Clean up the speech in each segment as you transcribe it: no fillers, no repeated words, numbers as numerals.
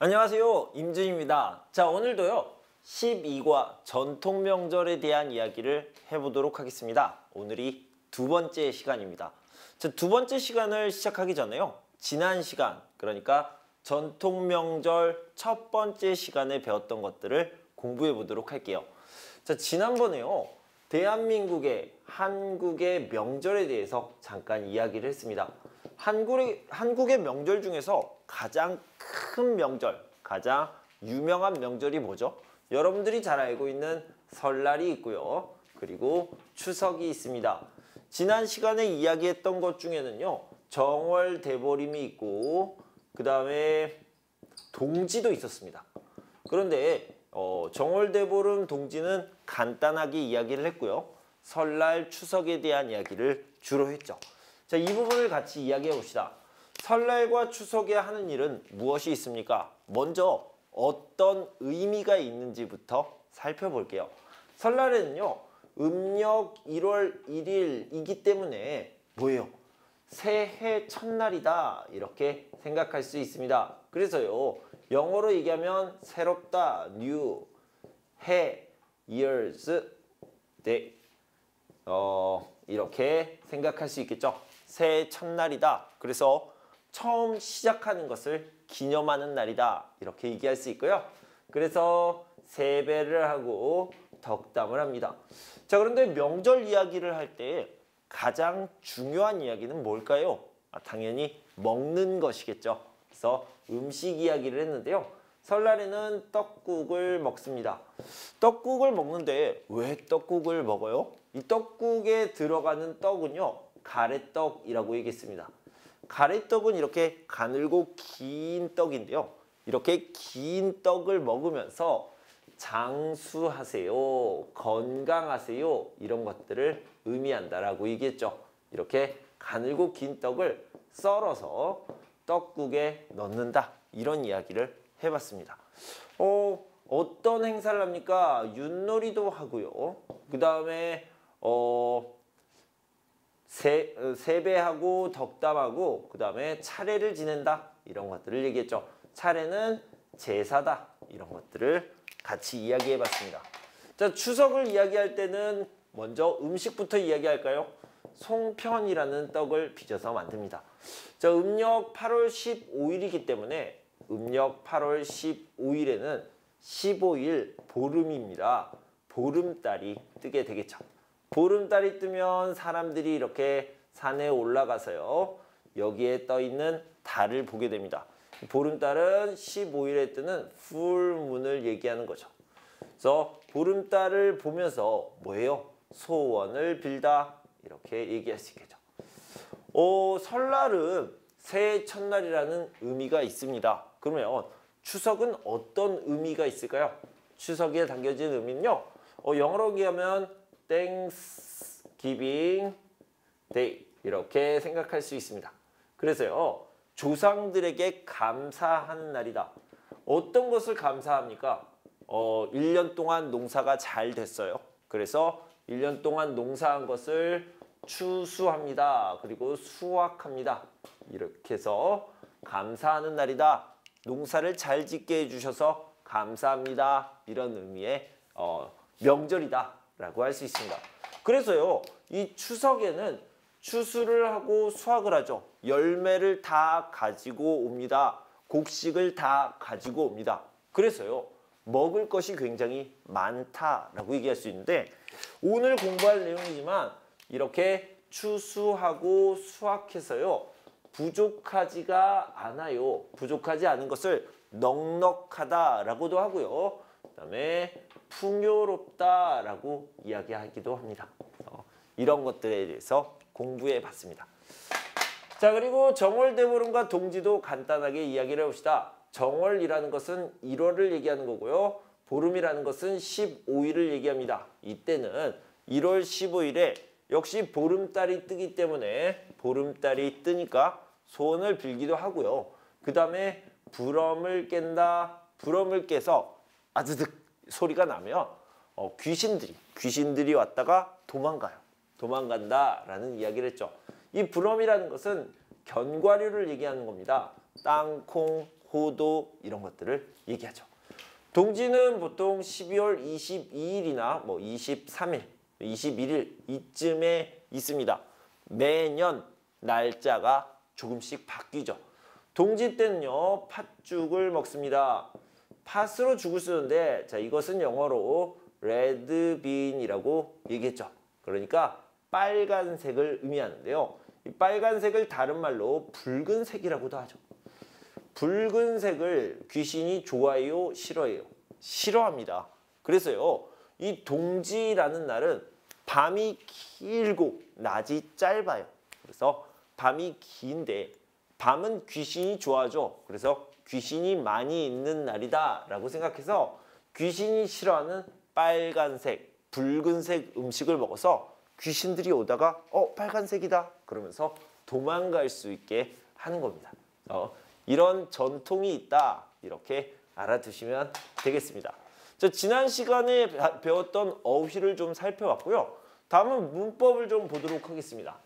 안녕하세요, 임준입니다. 자, 오늘도요 12과 전통 명절에 대한 이야기를 해보도록 하겠습니다. 오늘이 두 번째 시간입니다. 자, 두 번째 시간을 시작하기 전에요, 지난 시간, 그러니까 전통 명절 첫 번째 시간에 배웠던 것들을 공부해 보도록 할게요. 자, 지난번에요 대한민국의 한국의 명절에 대해서 잠깐 이야기를 했습니다. 한국의 명절 중에서 가장 큰 명절, 가장 유명한 명절이 뭐죠? 여러분들이 잘 알고 있는 설날이 있고요. 그리고 추석이 있습니다. 지난 시간에 이야기했던 것 중에는요, 정월대보름이 있고 그 다음에 동지도 있었습니다. 그런데 정월대보름, 동지는 간단하게 이야기를 했고요. 설날, 추석에 대한 이야기를 주로 했죠. 자, 이 부분을 같이 이야기해 봅시다. 설날과 추석에 하는 일은 무엇이 있습니까? 먼저 어떤 의미가 있는지부터 살펴볼게요. 설날에는요, 음력 1월 1일이기 때문에 뭐예요? 새해 첫날이다, 이렇게 생각할 수 있습니다. 그래서요, 영어로 얘기하면 새롭다, new, 해, years, day, 이렇게 생각할 수 있겠죠. 새해 첫날이다. 그래서 처음 시작하는 것을 기념하는 날이다, 이렇게 얘기할 수 있고요. 그래서 세배를 하고 덕담을 합니다. 자, 그런데 명절 이야기를 할 때 가장 중요한 이야기는 뭘까요? 당연히 먹는 것이겠죠. 그래서 음식 이야기를 했는데요. 설날에는 떡국을 먹습니다. 떡국을 먹는데 왜 떡국을 먹어요? 이 떡국에 들어가는 떡은요, 가래떡이라고 얘기했습니다. 가래떡은 이렇게 가늘고 긴 떡인데요. 이렇게 긴 떡을 먹으면서 장수하세요, 건강하세요, 이런 것들을 의미한다라고 얘기했죠. 이렇게 가늘고 긴 떡을 썰어서 떡국에 넣는다, 이런 이야기를 해봤습니다. 어떤 행사를 합니까? 윷놀이도 하고요. 그 다음에 세배하고 덕담하고 그 다음에 차례를 지낸다, 이런 것들을 얘기했죠. 차례는 제사다, 이런 것들을 같이 이야기해 봤습니다. 자, 추석을 이야기할 때는 먼저 음식부터 이야기할까요? 송편이라는 떡을 빚어서 만듭니다. 자, 음력 8월 15일이기 때문에 음력 8월 15일에는 15일 보름입니다. 보름달이 뜨게 되겠죠. 보름달이 뜨면 사람들이 이렇게 산에 올라가서요, 여기에 떠 있는 달을 보게 됩니다. 보름달은 15일에 뜨는 풀문을 얘기하는 거죠. 그래서 보름달을 보면서 뭐예요? 소원을 빌다, 이렇게 얘기할 수 있겠죠. 설날은 새해 첫날이라는 의미가 있습니다. 그러면 추석은 어떤 의미가 있을까요? 추석에 담겨진 의미는요, 영어로 얘기하면 Thanksgiving Day, 이렇게 생각할 수 있습니다. 그래서요, 조상들에게 감사하는 날이다. 어떤 것을 감사합니까? 1년 동안 농사가 잘 됐어요. 그래서 1년 동안 농사한 것을 추수합니다. 그리고 수확합니다. 이렇게 해서 감사하는 날이다. 농사를 잘 짓게 해주셔서 감사합니다, 이런 의미의 명절이다 라고 할 수 있습니다. 그래서요, 이 추석에는 추수를 하고 수확을 하죠. 열매를 다 가지고 옵니다. 곡식을 다 가지고 옵니다. 그래서요, 먹을 것이 굉장히 많다라고 얘기할 수 있는데, 오늘 공부할 내용이지만 이렇게 추수하고 수확해서요, 부족하지가 않아요. 부족하지 않은 것을 넉넉하다라고도 하고요. 그 다음에 풍요롭다라고 이야기하기도 합니다. 이런 것들에 대해서 공부해 봤습니다. 자, 그리고 정월대보름과 동지도 간단하게 이야기를 해봅시다. 정월이라는 것은 1월을 얘기하는 거고요. 보름이라는 것은 15일을 얘기합니다. 이때는 1월 15일에 역시 보름달이 뜨기 때문에 보름달이 뜨니까 소원을 빌기도 하고요. 그 다음에 부럼을 깬다. 부럼을 깨서 아드득 소리가 나면 귀신들이 왔다가 도망가요. 도망간다라는 이야기를 했죠. 이 부럼이라는 것은 견과류를 얘기하는 겁니다. 땅콩, 호도 이런 것들을 얘기하죠. 동지는 보통 12월 22일이나 뭐 23일, 21일 이쯤에 있습니다. 매년 날짜가 조금씩 바뀌죠. 동지 때는요, 팥죽을 먹습니다. 팥으로 죽을 쓰는데, 자, 이것은 영어로 레드빈이라고 얘기했죠. 그러니까 빨간색을 의미하는데요. 이 빨간색을 다른 말로 붉은색이라고도 하죠. 붉은색을 귀신이 좋아해요, 싫어해요? 싫어합니다. 그래서요, 이 동지라는 날은 밤이 길고 낮이 짧아요. 그래서 밤이 긴데 밤은 귀신이 좋아하죠. 그래서 귀신이 많이 있는 날이다 라고 생각해서 귀신이 싫어하는 빨간색, 붉은색 음식을 먹어서 귀신들이 오다가 빨간색이다 그러면서 도망갈 수 있게 하는 겁니다. 이런 전통이 있다 이렇게 알아두시면 되겠습니다. 지난 시간에 배웠던 어휘를 좀 살펴봤고요. 다음은 문법을 좀 보도록 하겠습니다.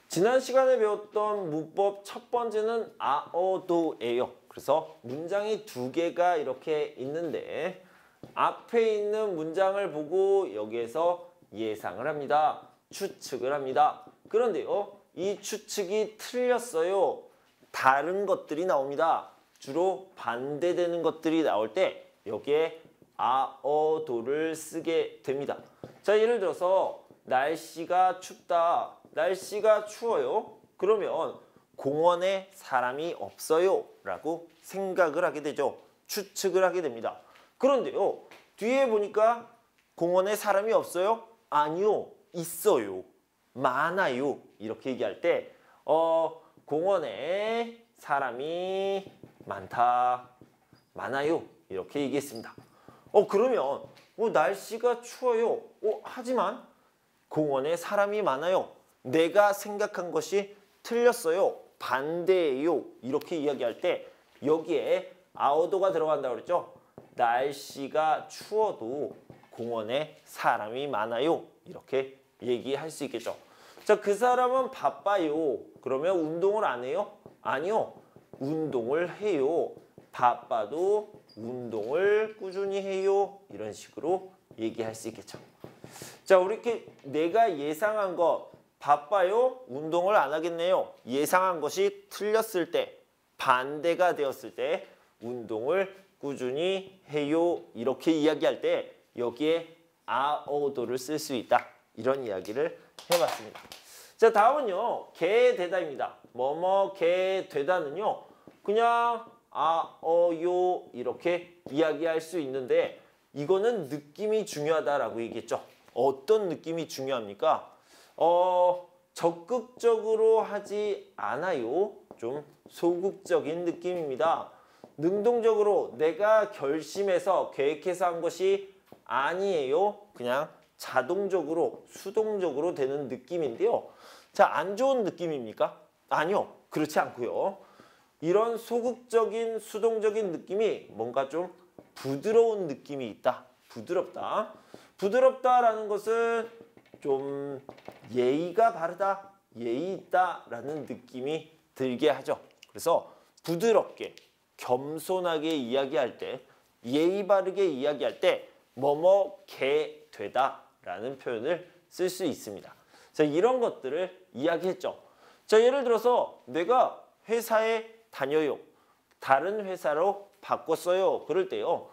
지난 시간에 배웠던 문법 첫 번째는 아어도예요. 그래서 문장이 두 개가 이렇게 있는데 앞에 있는 문장을 보고 여기에서 예상을 합니다. 추측을 합니다. 그런데요, 이 추측이 틀렸어요. 다른 것들이 나옵니다. 주로 반대되는 것들이 나올 때 여기에 아어도를 쓰게 됩니다. 자, 예를 들어서 날씨가 춥다. 날씨가 추워요. 그러면 공원에 사람이 없어요 라고 생각을 하게 되죠. 추측을 하게 됩니다. 그런데요, 뒤에 보니까 공원에 사람이 없어요? 아니요, 있어요. 많아요. 이렇게 얘기할 때 공원에 사람이 많다. 많아요. 이렇게 얘기했습니다. 그러면 날씨가 추워요. 하지만 공원에 사람이 많아요. 내가 생각한 것이 틀렸어요. 반대예요. 이렇게 이야기할 때 여기에 아우도가 들어간다고 그랬죠. 날씨가 추워도 공원에 사람이 많아요. 이렇게 얘기할 수 있겠죠. 자, 그 사람은 바빠요. 그러면 운동을 안 해요? 아니요. 운동을 해요. 바빠도 운동을 꾸준히 해요. 이런 식으로 얘기할 수 있겠죠. 자, 이렇게 내가 예상한 것 바빠요? 운동을 안 하겠네요. 예상한 것이 틀렸을 때, 반대가 되었을 때 운동을 꾸준히 해요. 이렇게 이야기할 때 여기에 아어도를 쓸 수 있다. 이런 이야기를 해봤습니다. 자, 다음은요. 개되다입니다. 뭐뭐 개되다는요. 그냥 아어요 이렇게 이야기할 수 있는데 이거는 느낌이 중요하다라고 얘기했죠. 어떤 느낌이 중요합니까? 적극적으로 하지 않아요. 좀 소극적인 느낌입니다. 능동적으로 내가 결심해서 계획해서 한 것이 아니에요. 그냥 자동적으로 수동적으로 되는 느낌인데요. 자, 안 좋은 느낌입니까? 아니요. 그렇지 않고요. 이런 소극적인 수동적인 느낌이 뭔가 좀 부드러운 느낌이 있다. 부드럽다. 부드럽다라는 것은 좀 예의가 바르다, 예의 있다라는 느낌이 들게 하죠. 그래서 부드럽게, 겸손하게 이야기할 때, 예의 바르게 이야기할 때 뭐뭐 개 되다라는 표현을 쓸 수 있습니다. 자, 이런 것들을 이야기했죠. 자, 예를 들어서 내가 회사에 다녀요. 다른 회사로 바꿨어요. 그럴 때요.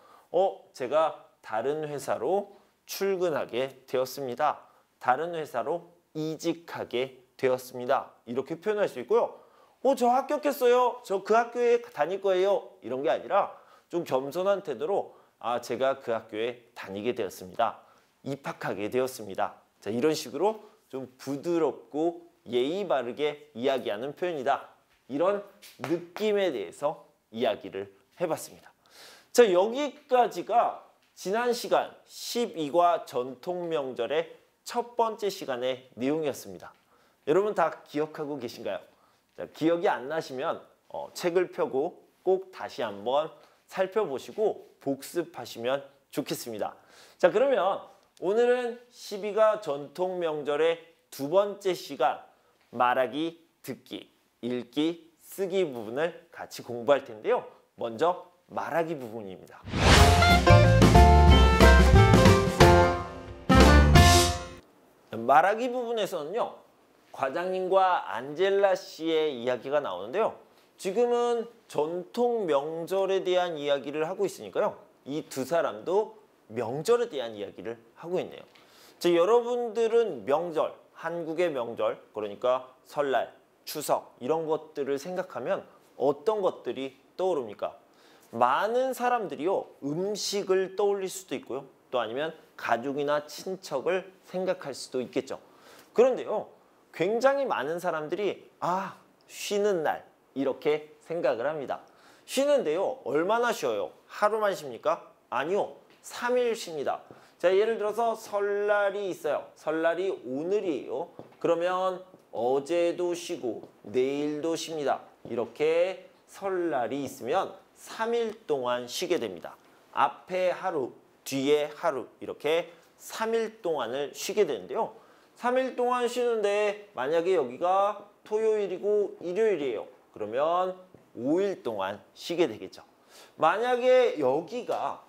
제가 다른 회사로 출근하게 되었습니다. 다른 회사로 이직하게 되었습니다. 이렇게 표현할 수 있고요. 저 합격했어요. 저 그 학교에 다닐 거예요. 이런 게 아니라 좀 겸손한 태도로 제가 그 학교에 다니게 되었습니다. 입학하게 되었습니다. 자, 이런 식으로 좀 부드럽고 예의 바르게 이야기하는 표현이다. 이런 느낌에 대해서 이야기를 해봤습니다. 자, 여기까지가 지난 시간 12과 전통명절의 첫 번째 시간의 내용이었습니다. 여러분 다 기억하고 계신가요? 자, 기억이 안 나시면 책을 펴고 꼭 다시 한번 살펴보시고 복습하시면 좋겠습니다. 자, 그러면 오늘은 12가 전통명절의 두 번째 시간 말하기, 듣기, 읽기, 쓰기 부분을 같이 공부할 텐데요. 먼저 말하기 부분입니다. 말하기 부분에서는요, 과장님과 안젤라 씨의 이야기가 나오는데요. 지금은 전통 명절에 대한 이야기를 하고 있으니까요. 이 두 사람도 명절에 대한 이야기를 하고 있네요. 여러분들은 명절, 한국의 명절, 그러니까 설날, 추석 이런 것들을 생각하면 어떤 것들이 떠오릅니까? 많은 사람들이요, 음식을 떠올릴 수도 있고요. 또 아니면 가족이나 친척을 생각할 수도 있겠죠. 그런데요, 굉장히 많은 사람들이 쉬는 날 이렇게 생각을 합니다. 쉬는데요, 얼마나 쉬어요? 하루만 쉽니까? 아니요, 3일 쉽니다. 예를 들어서 설날이 있어요. 설날이 오늘이에요. 그러면 어제도 쉬고 내일도 쉽니다. 이렇게 설날이 있으면 3일 동안 쉬게 됩니다. 앞에 하루, 뒤에 하루 이렇게 3일 동안을 쉬게 되는데요. 3일 동안 쉬는데 만약에 여기가 토요일이고 일요일이에요. 그러면 5일 동안 쉬게 되겠죠. 만약에 여기가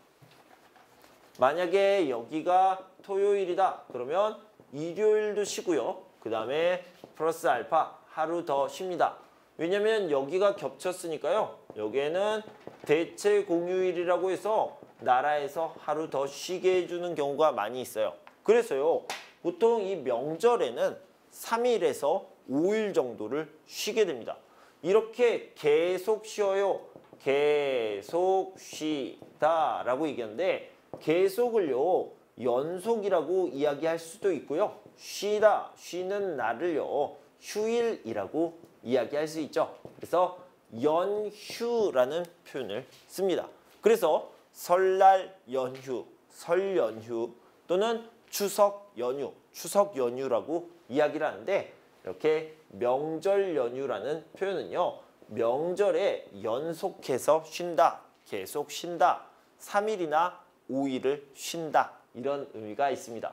토요일이다. 그러면 일요일도 쉬고요. 그 다음에 플러스 알파 하루 더 쉽니다. 왜냐면 여기가 겹쳤으니까요. 여기에는 대체 공휴일이라고 해서 나라에서 하루 더 쉬게 해주는 경우가 많이 있어요. 그래서요, 보통 이 명절에는 3일에서 5일 정도를 쉬게 됩니다. 이렇게 계속 쉬어요. 계속 쉬다 라고 얘기하는데, 계속을요, 연속이라고 이야기할 수도 있고요. 쉬다, 쉬는 날을요, 휴일이라고 이야기할 수 있죠. 그래서 연휴라는 표현을 씁니다. 그래서 설날 연휴, 설 연휴 또는 추석 연휴, 추석 연휴라고 이야기를 하는데, 이렇게 명절 연휴라는 표현은요, 명절에 연속해서 쉰다, 계속 쉰다, 3일이나 5일을 쉰다 이런 의미가 있습니다.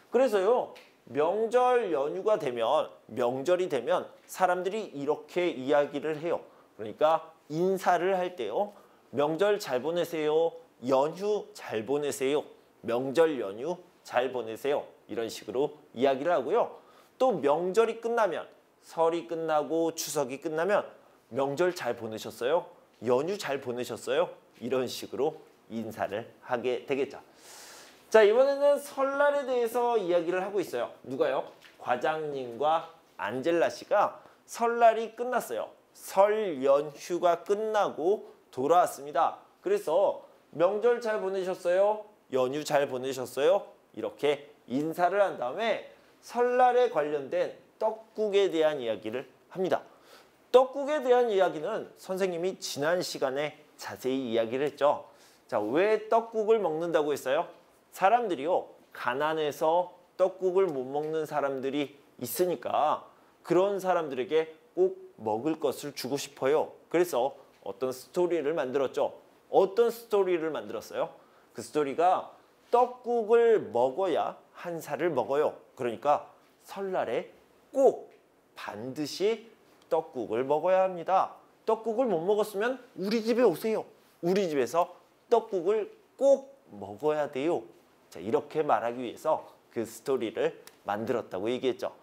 그래서요, 명절 연휴가 되면, 명절이 되면 사람들이 이렇게 이야기를 해요. 그러니까 인사를 할 때요, 명절 잘 보내세요, 연휴 잘 보내세요, 명절 연휴 잘 보내세요, 이런 식으로 이야기를 하고요. 또 명절이 끝나면, 설이 끝나고 추석이 끝나면 명절 잘 보내셨어요? 연휴 잘 보내셨어요? 이런 식으로 인사를 하게 되겠죠. 이번에는 설날에 대해서 이야기를 하고 있어요. 누가요? 과장님과 안젤라 씨가 설날이 끝났어요. 설 연휴가 끝나고 돌아왔습니다. 그래서 명절 잘 보내셨어요? 연휴 잘 보내셨어요? 이렇게 인사를 한 다음에 설날에 관련된 떡국에 대한 이야기를 합니다. 떡국에 대한 이야기는 선생님이 지난 시간에 자세히 이야기를 했죠. 왜 떡국을 먹는다고 했어요? 사람들이요, 가난해서 떡국을 못 먹는 사람들이 있으니까 그런 사람들에게 꼭 먹을 것을 주고 싶어요. 그래서 어떤 스토리를 만들었죠. 어떤 스토리를 만들었어요? 그 스토리가 떡국을 먹어야 한 살을 먹어요. 그러니까 설날에 꼭 반드시 떡국을 먹어야 합니다. 떡국을 못 먹었으면 우리 집에 오세요. 우리 집에서 떡국을 꼭 먹어야 돼요. 이렇게 말하기 위해서 그 스토리를 만들었다고 얘기했죠.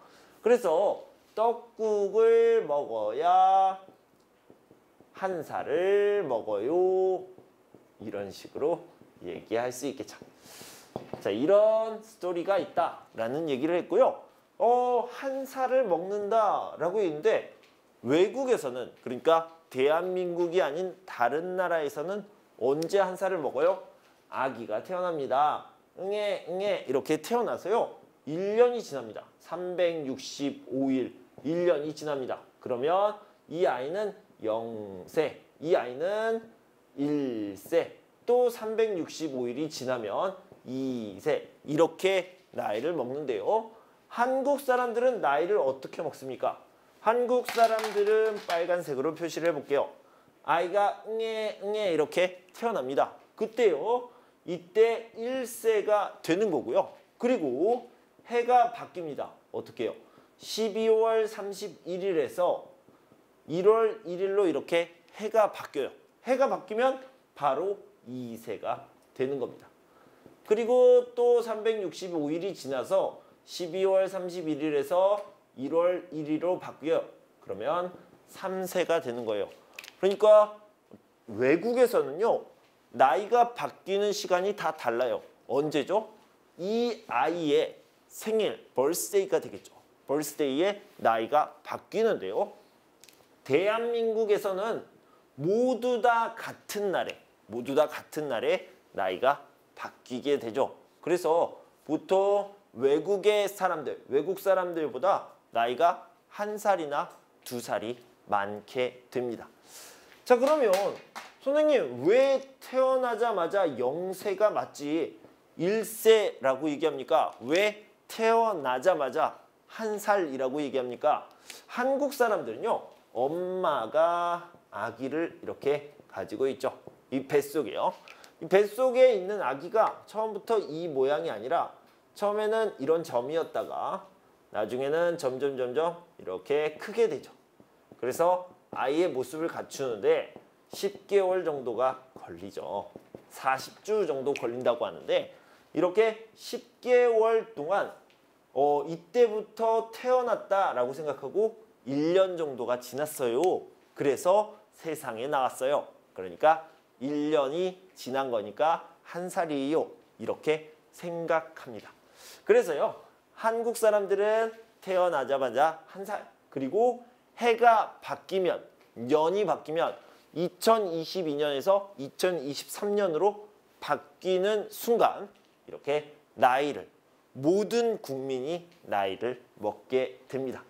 그래서 떡국을 먹어야 한 살을 먹어요. 이런 식으로 얘기할 수 있겠죠. 이런 스토리가 있다라는 얘기를 했고요. 한 살을 먹는다라고 했는데, 외국에서는, 그러니까 대한민국이 아닌 다른 나라에서는 언제 한 살을 먹어요? 아기가 태어납니다. 응애 응애 이렇게 태어나서요, 1년이 지납니다. 365일 1년이 지납니다. 그러면 이 아이는 0세, 이 아이는 1세, 또 365일이 지나면 2세, 이렇게 나이를 먹는데요. 한국 사람들은 나이를 어떻게 먹습니까? 한국 사람들은 빨간색으로 표시를 해볼게요. 아이가 응애 응애 이렇게 태어납니다. 그때요, 이때 1세가 되는 거고요. 그리고 해가 바뀝니다. 어떻게 해요? 12월 31일에서 1월 1일로 이렇게 해가 바뀌어요. 해가 바뀌면 바로 이세가 되는 겁니다. 그리고 또 365일이 지나서 12월 31일에서 1월 1일로 바뀌어요. 그러면 3세가 되는 거예요. 그러니까 외국에서는요. 나이가 바뀌는 시간이 다 달라요. 언제죠? 이 아이의 생일, birthday가 되겠죠. birthday의 나이가 바뀌는데요. 대한민국에서는 모두 다 같은 날에 나이가 바뀌게 되죠. 그래서 보통 외국 사람들보다 나이가 1살이나 2살이 많게 됩니다. 자, 그러면 선생님 왜 태어나자마자 0세가 맞지 1세라고 얘기합니까? 왜 태어나자마자 1살이라고 얘기합니까? 한국 사람들은요. 엄마가 아기를 이렇게 가지고 있죠. 이 뱃속에요. 이 뱃속에 있는 아기가 처음부터 이 모양이 아니라 처음에는 이런 점이었다가 나중에는 점점 이렇게 크게 되죠. 그래서 아이의 모습을 갖추는데 10개월 정도가 걸리죠. 40주 정도 걸린다고 하는데 이렇게 10개월 동안 이때부터 태어났다라고 생각하고 1년 정도가 지났어요. 그래서 세상에 나왔어요. 그러니까 1년이 지난 거니까 1살이에요. 이렇게 생각합니다. 그래서요. 한국 사람들은 태어나자마자 1살 그리고 해가 바뀌면 년이 바뀌면 2022년에서 2023년으로 바뀌는 순간 이렇게 나이를 모든 국민이 나이를 먹게 됩니다.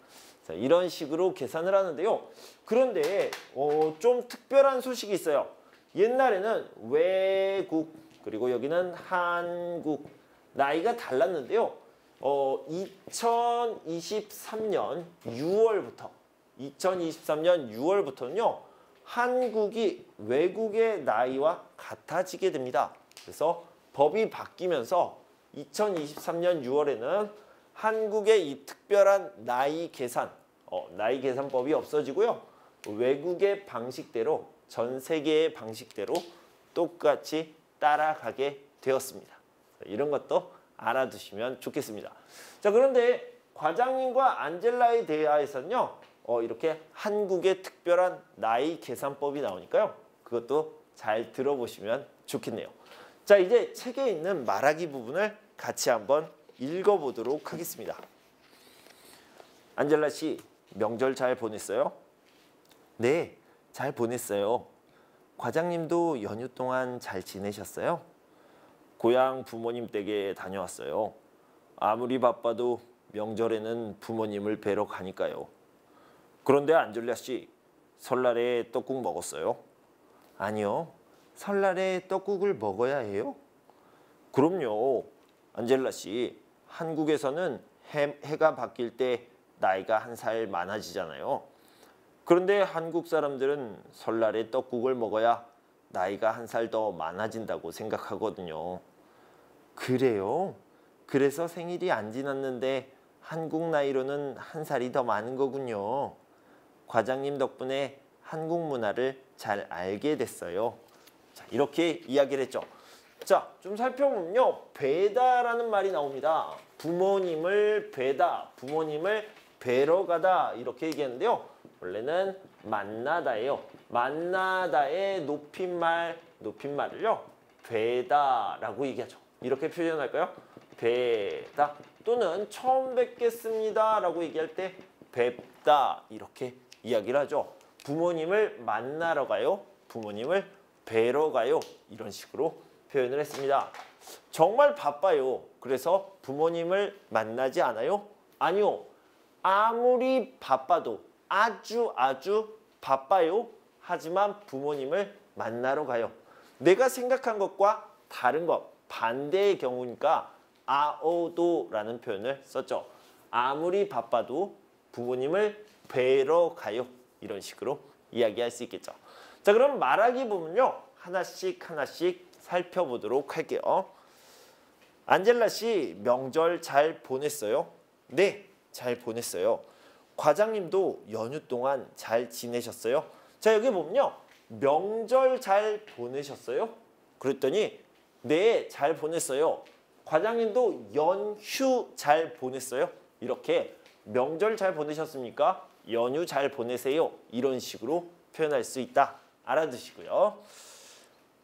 자, 이런 식으로 계산을 하는데요. 그런데 좀 특별한 소식이 있어요. 옛날에는 외국 그리고 여기는 한국 나이가 달랐는데요. 2023년 6월부터는요. 한국이 외국의 나이와 같아지게 됩니다. 그래서 법이 바뀌면서 2023년 6월에는 한국의 이 특별한 나이 계산법이 없어지고요. 외국의 방식대로 전 세계의 방식대로 똑같이 따라가게 되었습니다. 이런 것도 알아두시면 좋겠습니다. 자, 그런데 과장님과 안젤라에 대하여서는요. 이렇게 한국의 특별한 나이 계산법이 나오니까요. 그것도 잘 들어보시면 좋겠네요. 자, 이제 책에 있는 말하기 부분을 같이 한번 읽어보도록 하겠습니다. 안젤라 씨, 명절 잘 보냈어요? 네, 잘 보냈어요. 과장님도 연휴 동안 잘 지내셨어요? 고향 부모님 댁에 다녀왔어요. 아무리 바빠도 명절에는 부모님을 뵈러 가니까요. 그런데 안젤라 씨, 설날에 떡국 먹었어요? 아니요, 설날에 떡국을 먹어야 해요? 그럼요. 안젤라 씨, 한국에서는 해가 바뀔 때 나이가 1살 많아지잖아요. 그런데 한국 사람들은 설날에 떡국을 먹어야 나이가 1살 더 많아진다고 생각하거든요. 그래요? 그래서 생일이 안 지났는데 한국 나이로는 1살이 더 많은 거군요. 과장님 덕분에 한국 문화를 잘 알게 됐어요. 자, 이렇게 이야기를 했죠. 자, 좀 살펴보면요. 뵈다라는 말이 나옵니다. 부모님을 뵈다, 부모님을 뵈러 가다 이렇게 얘기하는데요. 원래는 만나다예요. 만나다의 높임말을요. 뵈다라고 얘기하죠. 이렇게 표현할까요? 뵈다 또는 처음 뵙겠습니다 라고 얘기할 때 뵙다 이렇게 이야기를 하죠. 부모님을 만나러 가요. 부모님을 뵈러 가요. 이런 식으로 표현을 했습니다. 정말 바빠요. 그래서 부모님을 만나지 않아요? 아니요. 아무리 바빠도 아주 바빠요. 하지만 부모님을 만나러 가요. 내가 생각한 것과 다른 것, 반대의 경우니까 아오도라는 표현을 썼죠. 아무리 바빠도 부모님을 뵈러 가요. 이런 식으로 이야기할 수 있겠죠. 자, 그럼 말하기 부분요. 하나씩 살펴보도록 할게요. 안젤라 씨, 명절 잘 보냈어요? 네, 잘 보냈어요. 과장님도 연휴 동안 잘 지내셨어요? 자, 여기 보면요. 명절 잘 보내셨어요? 그랬더니 네, 잘 보냈어요. 과장님도 연휴 잘 보냈어요? 이렇게 명절 잘 보내셨습니까? 연휴 잘 보내세요. 이런 식으로 표현할 수 있다. 알아두시고요.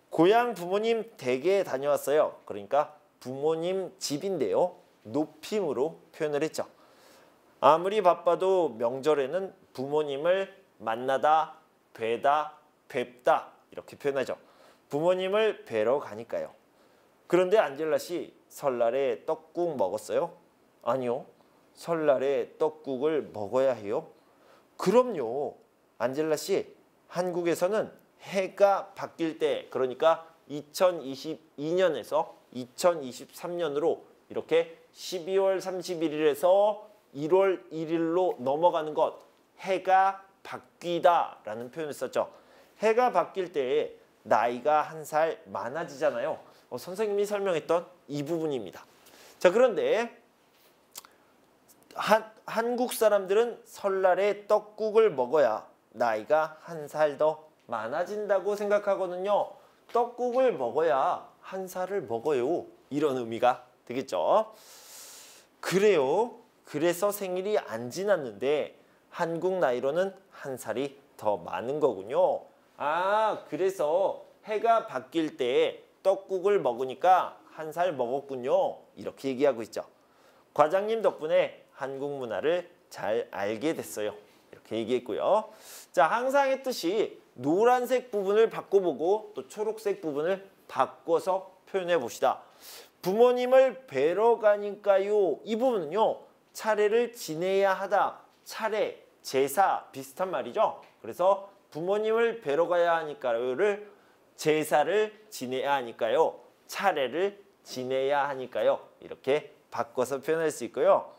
고향 부모님 댁에 다녀왔어요. 그러니까 부모님 집인데요. 높임으로 표현을 했죠. 아무리 바빠도 명절에는 부모님을 만나다, 뵈다, 뵙다 이렇게 표현하죠. 부모님을 뵈러 가니까요. 그런데 안젤라 씨, 설날에 떡국 먹었어요? 아니요. 설날에 떡국을 먹어야 해요? 그럼요. 안젤라 씨, 한국에서는 해가 바뀔 때, 그러니까 2022년에서 2023년으로 이렇게 12월 31일에서 1월 1일로 넘어가는 것, 해가 바뀌다라는 표현을 썼죠. 해가 바뀔 때 나이가 한 살 많아지잖아요. 선생님이 설명했던 이 부분입니다. 자, 그런데 한국 사람들은 설날에 떡국을 먹어야 나이가 한 살 더 많아진다고 생각하거든요. 떡국을 먹어야 한 살을 먹어요. 이런 의미가 되겠죠. 그래요. 그래서 생일이 안 지났는데 한국 나이로는 한 살이 더 많은 거군요. 아, 그래서 해가 바뀔 때 떡국을 먹으니까 한 살 먹었군요. 이렇게 얘기하고 있죠. 과장님 덕분에 한국 문화를 잘 알게 됐어요. 이렇게 얘기했고요. 자, 항상 했듯이 노란색 부분을 바꿔보고 또 초록색 부분을 바꿔서 표현해 봅시다. 부모님을 뵈러 가니까요. 이 부분은요. 차례를 지내야 하다. 차례, 제사 비슷한 말이죠. 그래서 부모님을 뵈러 가야 하니까요를 제사를 지내야 하니까요. 차례를 지내야 하니까요. 이렇게 바꿔서 표현할 수 있고요.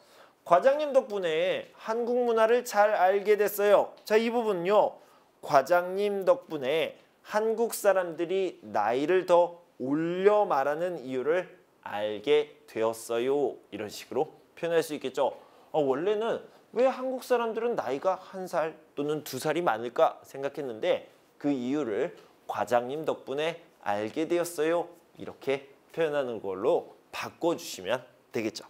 과장님 덕분에 한국 문화를 잘 알게 됐어요. 자, 이 부분은요. 과장님 덕분에 한국 사람들이 나이를 더 올려 말하는 이유를 알게 되었어요. 이런 식으로 표현할 수 있겠죠. 원래는 왜 한국 사람들은 나이가 한 살 또는 두 살이 많을까 생각했는데 그 이유를 과장님 덕분에 알게 되었어요. 이렇게 표현하는 걸로 바꿔주시면 되겠죠.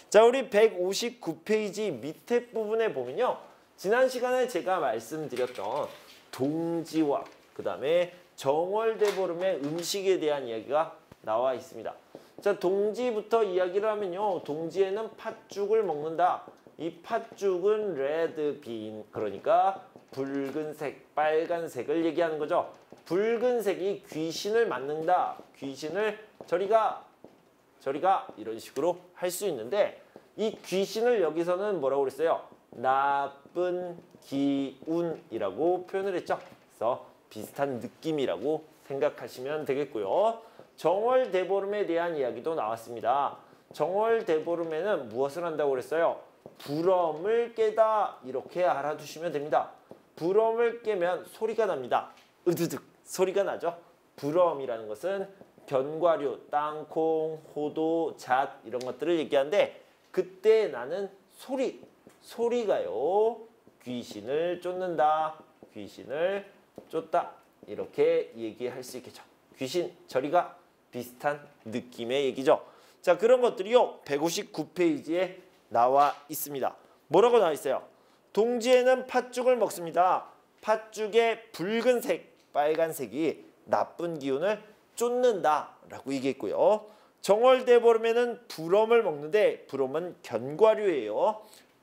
자, 우리 159페이지 밑에 부분에 보면요. 지난 시간에 제가 말씀드렸던 동지와 그 다음에 정월대보름의 음식에 대한 이야기가 나와 있습니다. 자, 동지부터 이야기를 하면요. 동지에는 팥죽을 먹는다. 이 팥죽은 레드빈, 그러니까 붉은색, 빨간색을 얘기하는 거죠. 붉은색이 귀신을 맞는다. 귀신을 저리 가, 저리 가 이런 식으로 할 수 있는데 이 귀신을 여기서는 뭐라고 그랬어요? 나쁜 기운이라고 표현을 했죠. 그래서 비슷한 느낌이라고 생각하시면 되겠고요. 정월대보름에 대한 이야기도 나왔습니다. 정월대보름에는 무엇을 한다고 그랬어요? 부럼을 깨다 이렇게 알아두시면 됩니다. 부럼을 깨면 소리가 납니다. 으드득 소리가 나죠. 부럼이라는 것은 견과류, 땅콩, 호두, 잣 이런 것들을 얘기하는데 그때 나는 소리가요. 귀신을 쫓는다. 귀신을 쫓다. 이렇게 얘기할 수 있겠죠. 귀신 저리가 비슷한 느낌의 얘기죠. 자, 그런 것들이요. 159페이지에 나와 있습니다. 뭐라고 나와 있어요? 동지에는 팥죽을 먹습니다. 팥죽의 붉은색, 빨간색이 나쁜 기운을 쫓는다 라고 얘기했고요. 정월대보름에는 부럼을 먹는데 부럼은 견과류예요.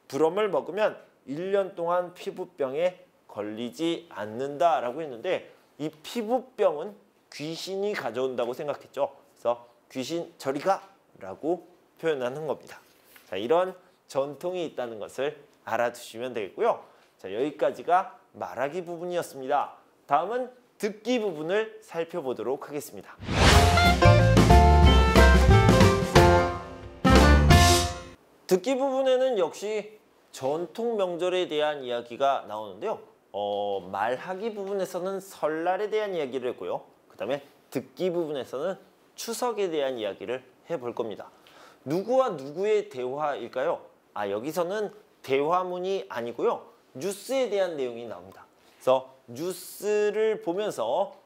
부럼을 먹으면 1년 동안 피부병에 걸리지 않는다 라고 했는데 이 피부병은 귀신이 가져온다고 생각했죠. 그래서 귀신 저리 가 라고 표현하는 겁니다. 자, 이런 전통이 있다는 것을 알아두시면 되겠고요. 자, 여기까지가 말하기 부분이었습니다. 다음은 듣기 부분을 살펴보도록 하겠습니다. 듣기 부분에는 역시 전통 명절에 대한 이야기가 나오는데요. 말하기 부분에서는 설날에 대한 이야기를 했고요. 그 다음에 듣기 부분에서는 추석에 대한 이야기를 해볼 겁니다. 누구와 누구의 대화일까요? 여기서는 대화문이 아니고요. 뉴스에 대한 내용이 나옵니다. 그래서 뉴스를 보면서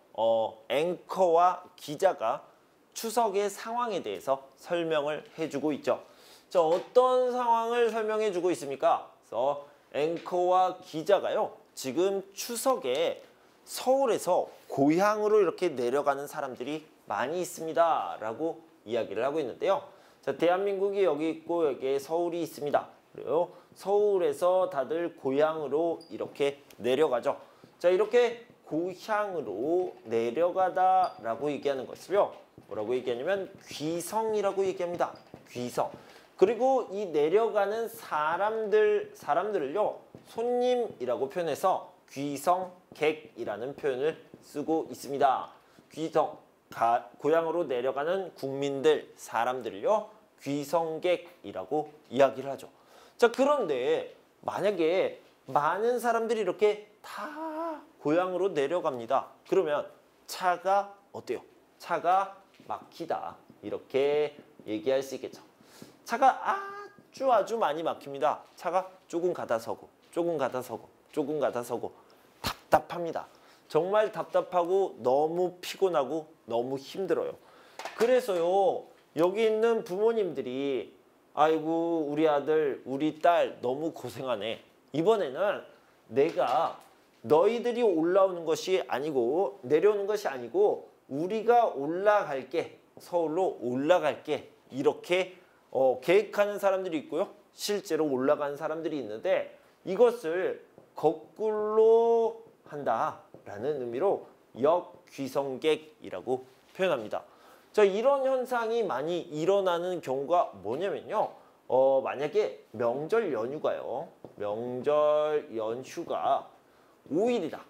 앵커와 기자가 추석의 상황에 대해서 설명을 해주고 있죠. 자, 어떤 상황을 설명해주고 있습니까? 그래서 앵커와 기자가요. 지금 추석에 서울에서 고향으로 이렇게 내려가는 사람들이 많이 있습니다. 라고 이야기를 하고 있는데요. 자, 대한민국이 여기 있고 여기에 서울이 있습니다. 그리고 서울에서 다들 고향으로 이렇게 내려가죠. 자, 이렇게 고향으로 내려가다라고 얘기하는 것을요. 뭐라고 얘기하냐면 귀성이라고 얘기합니다. 귀성. 그리고 이 내려가는 사람들을요. 손님이라고 표현해서 귀성객이라는 표현을 쓰고 있습니다. 귀성, 고향으로 내려가는 국민들, 사람들을요. 귀성객이라고 이야기를 하죠. 자, 그런데 만약에 많은 사람들이 이렇게 다 고향으로 내려갑니다. 그러면 차가 어때요? 차가 막히다. 이렇게 얘기할 수 있겠죠. 차가 아주 많이 막힙니다. 차가 조금 가다 서고, 조금 가다 서고, 조금 가다 서고 답답합니다. 정말 답답하고 너무 피곤하고 너무 힘들어요. 그래서요. 여기 있는 부모님들이 아이고 우리 아들, 우리 딸 너무 고생하네. 이번에는 내가 너희들이 올라오는 것이 아니고 내려오는 것이 아니고 우리가 올라갈게. 서울로 올라갈게. 이렇게 계획하는 사람들이 있고요. 실제로 올라가는 사람들이 있는데 이것을 거꾸로 한다라는 의미로 역귀성객이라고 표현합니다. 자, 이런 현상이 많이 일어나는 경우가 뭐냐면요. 만약에 명절 연휴가요. 명절 연휴가 5일이다.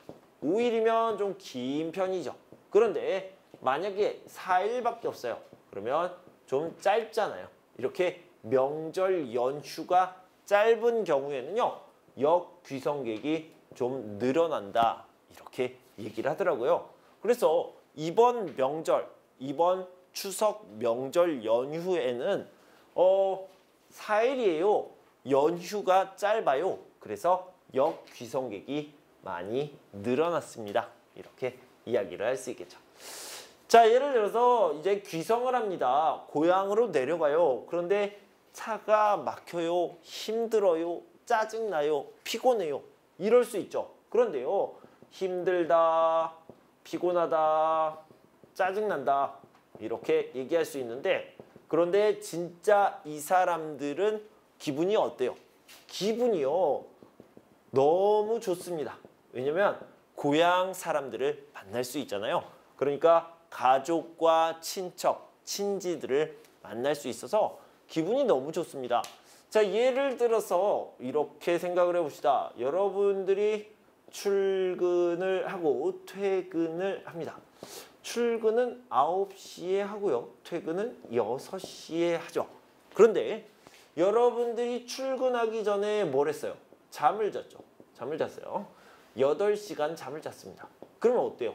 5일이면 좀 긴 편이죠. 그런데 만약에 4일밖에 없어요. 그러면 좀 짧잖아요. 이렇게 명절 연휴가 짧은 경우에는요. 역귀성객이 좀 늘어난다. 이렇게 얘기를 하더라고요. 그래서 이번 추석 명절 연휴에는 4일이에요. 연휴가 짧아요. 그래서 역귀성객이 많이 늘어났습니다. 이렇게 이야기를 할 수 있겠죠. 자, 예를 들어서 이제 귀성을 합니다. 고향으로 내려가요. 그런데 차가 막혀요. 힘들어요. 짜증나요. 피곤해요. 이럴 수 있죠. 그런데요. 힘들다, 피곤하다, 짜증난다 이렇게 얘기할 수 있는데 그런데 진짜 이 사람들은 기분이 어때요? 기분이요. 너무 좋습니다. 왜냐면 고향 사람들을 만날 수 있잖아요. 그러니까 가족과 친척, 친지들을 만날 수 있어서 기분이 너무 좋습니다. 자, 예를 들어서 이렇게 생각을 해봅시다. 여러분들이 출근을 하고 퇴근을 합니다. 출근은 9시에 하고요. 퇴근은 6시에 하죠. 그런데 여러분들이 출근하기 전에 뭘 했어요? 잠을 잤죠. 잠을 잤어요. 8시간 잠을 잤습니다. 그러면 어때요?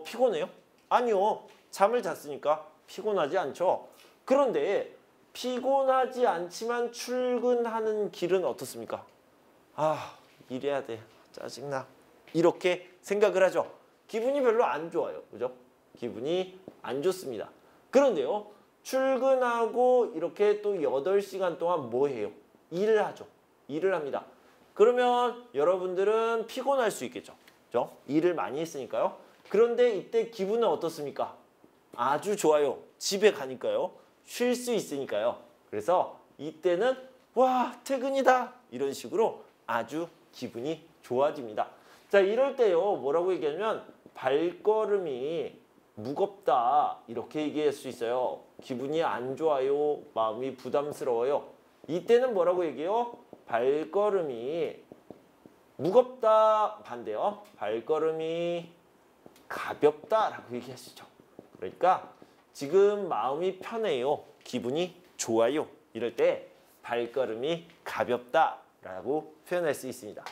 피곤해요? 아니요. 잠을 잤으니까 피곤하지 않죠. 그런데 피곤하지 않지만 출근하는 길은 어떻습니까? 일해야 돼. 짜증나. 이렇게 생각을 하죠. 기분이 별로 안 좋아요. 그죠? 기분이 안 좋습니다. 그런데요. 출근하고 이렇게 또 8시간 동안 뭐 해요? 일을 하죠. 일을 합니다. 그러면 여러분들은 피곤할 수 있겠죠. 그죠? 일을 많이 했으니까요. 그런데 이때 기분은 어떻습니까? 아주 좋아요. 집에 가니까요. 쉴 수 있으니까요. 그래서 이때는 와, 퇴근이다. 이런 식으로 아주 기분이 좋아집니다. 자, 이럴 때요. 뭐라고 얘기하냐면 발걸음이 무겁다. 이렇게 얘기할 수 있어요. 기분이 안 좋아요. 마음이 부담스러워요. 이때는 뭐라고 얘기해요? 발걸음이 무겁다. 반대요. 발걸음이 가볍다라고 얘기하시죠. 그러니까 지금 마음이 편해요. 기분이 좋아요. 이럴 때 발걸음이 가볍다라고 표현할 수 있습니다.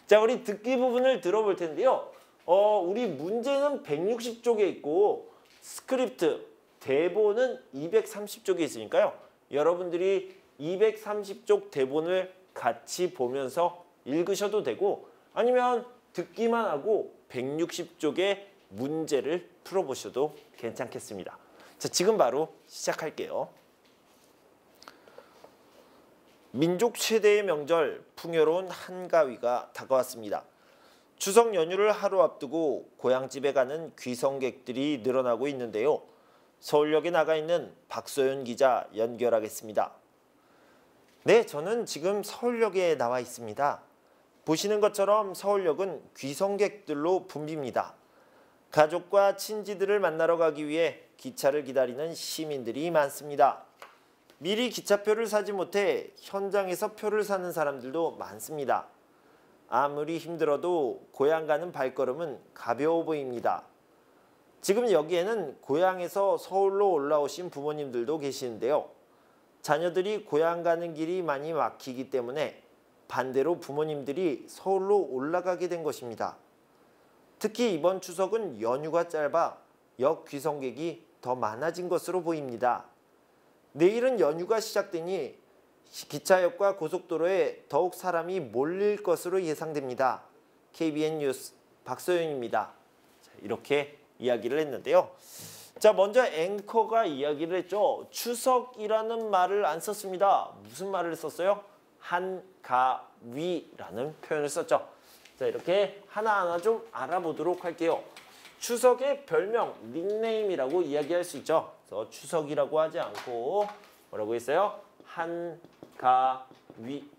자, 우리 듣기 부분을 들어볼 텐데요. 우리 문제는 160쪽에 있고 스크립트, 대본은 230쪽에 있으니까요. 여러분들이 230쪽 대본을 같이 보면서 읽으셔도 되고 아니면 듣기만 하고 160쪽의 문제를 풀어보셔도 괜찮겠습니다. 자, 지금 바로 시작할게요. 민족 최대의 명절 풍요로운 한가위가 다가왔습니다. 추석 연휴를 하루 앞두고 고향집에 가는 귀성객들이 늘어나고 있는데요. 서울역에 나가 있는 박소연 기자 연결하겠습니다. 네, 저는 지금 서울역에 나와 있습니다. 보시는 것처럼 서울역은 귀성객들로 붐빕니다. 가족과 친지들을 만나러 가기 위해 기차를 기다리는 시민들이 많습니다. 미리 기차표를 사지 못해 현장에서 표를 사는 사람들도 많습니다. 아무리 힘들어도 고향 가는 발걸음은 가벼워 보입니다. 지금 여기에는 고향에서 서울로 올라오신 부모님들도 계시는데요. 자녀들이 고향 가는 길이 많이 막히기 때문에 반대로 부모님들이 서울로 올라가게 된 것입니다. 특히 이번 추석은 연휴가 짧아 역 귀성객이 더 많아진 것으로 보입니다. 내일은 연휴가 시작되니 기차역과 고속도로에 더욱 사람이 몰릴 것으로 예상됩니다. KBN 뉴스 박소연입니다. 자, 이렇게 이야기를 했는데요. 자, 먼저 앵커가 이야기를 했죠. 추석이라는 말을 안 썼습니다. 무슨 말을 썼어요? 한가위라는 표현을 썼죠. 자, 이렇게 하나하나 좀 알아보도록 할게요. 추석의 별명, 닉네임이라고 이야기할 수 있죠. 그래서 추석이라고 하지 않고 뭐라고 했어요? 한가위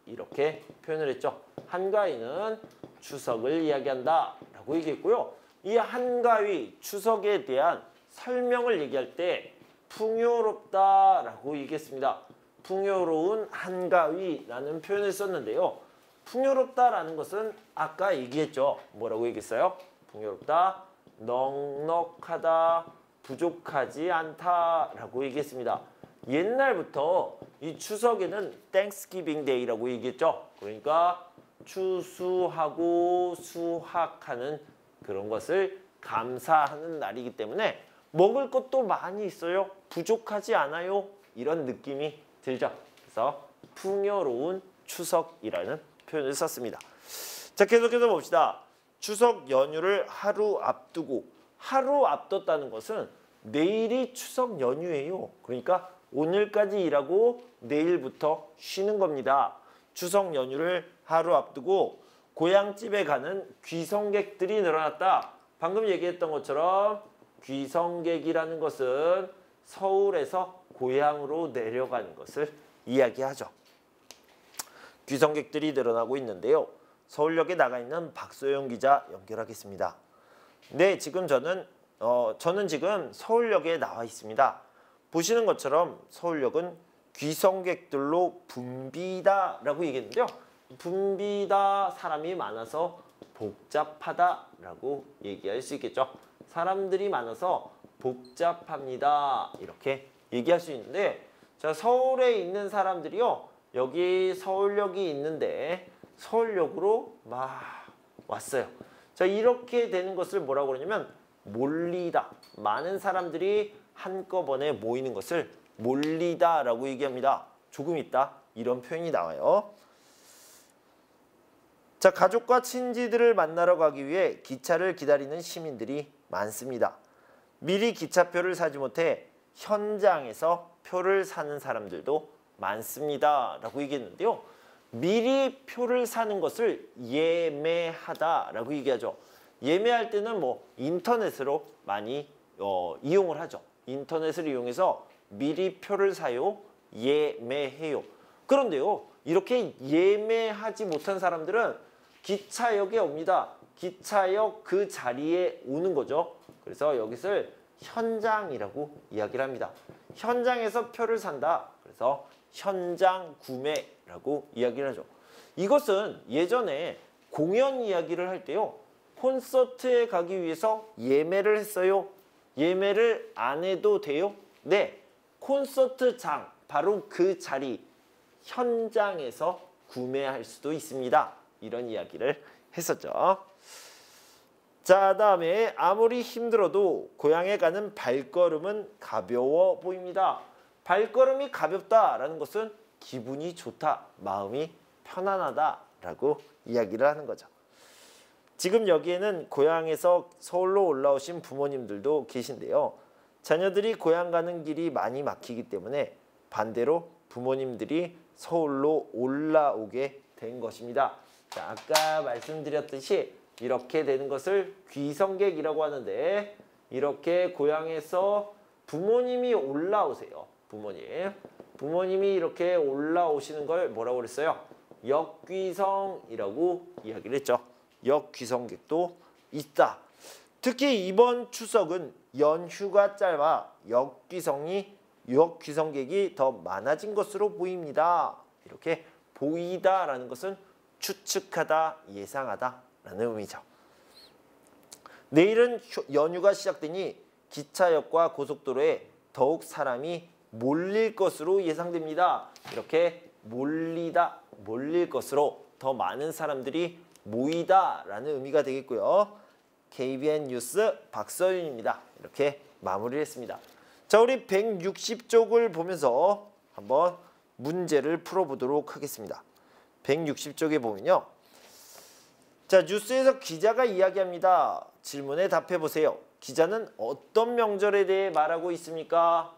이렇게 표현을 했죠. 한가위는 추석을 이야기한다 라고 얘기했고요. 이 한가위, 추석에 대한 설명을 얘기할 때 풍요롭다 라고 얘기했습니다. 풍요로운 한가위라는 표현을 썼는데요. 풍요롭다라는 것은 아까 얘기했죠. 뭐라고 얘기했어요? 풍요롭다, 넉넉하다, 부족하지 않다라고 얘기했습니다. 옛날부터 이 추석에는 땡스기빙 데이라고 얘기했죠. 그러니까 추수하고 수확하는 그런 것을 감사하는 날이기 때문에 먹을 것도 많이 있어요. 부족하지 않아요. 이런 느낌이 들죠. 그래서 풍요로운 추석이라는 표현을 썼습니다. 자, 계속해서 봅시다. 추석 연휴를 하루 앞두고, 하루 앞뒀다는 것은 내일이 추석 연휴예요. 그러니까 오늘까지 일하고 내일부터 쉬는 겁니다. 추석 연휴를 하루 앞두고 고향집에 가는 귀성객들이 늘어났다. 방금 얘기했던 것처럼 귀성객이라는 것은 서울에서 고향으로 내려가는 것을 이야기하죠. 귀성객들이 늘어나고 있는데요. 서울역에 나가 있는 박소영 기자 연결하겠습니다. 네, 지금 저는 지금 서울역에 나와 있습니다. 보시는 것처럼 서울역은 귀성객들로 붐비다라고 얘기했는데요. 붐비다, 사람이 많아서 복잡하다라고 얘기할 수 있겠죠. 사람들이 많아서 복잡합니다. 이렇게 얘기할 수 있는데, 자, 서울에 있는 사람들이요. 여기 서울역이 있는데 서울역으로 막 왔어요. 자, 이렇게 되는 것을 뭐라고 그러냐면 몰리다. 많은 사람들이 한꺼번에 모이는 것을 몰리다라고 얘기합니다. 조금 있다 이런 표현이 나와요. 자, 가족과 친지들을 만나러 가기 위해 기차를 기다리는 시민들이 많습니다. 미리 기차표를 사지 못해 현장에서 표를 사는 사람들도 많습니다 라고 얘기했는데요. 미리 표를 사는 것을 예매하다라고 얘기하죠. 예매할 때는 뭐 인터넷으로 많이 이용을 하죠. 인터넷을 이용해서 미리 표를 사요, 예매해요. 그런데요, 이렇게 예매하지 못한 사람들은 기차역에 옵니다. 기차역 그 자리에 오는 거죠. 그래서 여기를 현장이라고 이야기를 합니다. 현장에서 표를 산다. 그래서 현장 구매라고 이야기를 하죠. 이것은 예전에 공연 이야기를 할 때요. 콘서트에 가기 위해서 예매를 했어요. 예매를 안 해도 돼요? 네. 콘서트장, 바로 그 자리, 현장에서 구매할 수도 있습니다. 이런 이야기를 했었죠. 자, 다음에 아무리 힘들어도 고향에 가는 발걸음은 가벼워 보입니다. 발걸음이 가볍다라는 것은 기분이 좋다, 마음이 편안하다라고 이야기를 하는 거죠. 지금 여기에는 고향에서 서울로 올라오신 부모님들도 계신데요. 자녀들이 고향 가는 길이 많이 막히기 때문에 반대로 부모님들이 서울로 올라오게 된 것입니다. 자, 아까 말씀드렸듯이 이렇게 되는 것을 귀성객이라고 하는데, 이렇게 고향에서 부모님이 올라오세요. 부모님이 이렇게 올라오시는 걸 뭐라고 그랬어요? 역귀성이라고 이야기를 했죠. 역귀성객도 있다. 특히 이번 추석은 연휴가 짧아 역귀성객이 더 많아진 것으로 보입니다. 이렇게 보이다라는 것은 추측하다, 예상하다라는 의미죠. 내일은 연휴가 시작되니 기차역과 고속도로에 더욱 사람이 몰릴 것으로 예상됩니다. 이렇게 몰릴 것으로 더 많은 사람들이 모이다라는 의미가 되겠고요. KBN 뉴스 박서윤입니다. 이렇게 마무리를 했습니다. 자, 우리 160쪽을 보면서 한번 문제를 풀어보도록 하겠습니다. 160쪽에 보면요. 자, 뉴스에서 기자가 이야기합니다. 질문에 답해보세요. 기자는 어떤 명절에 대해 말하고 있습니까?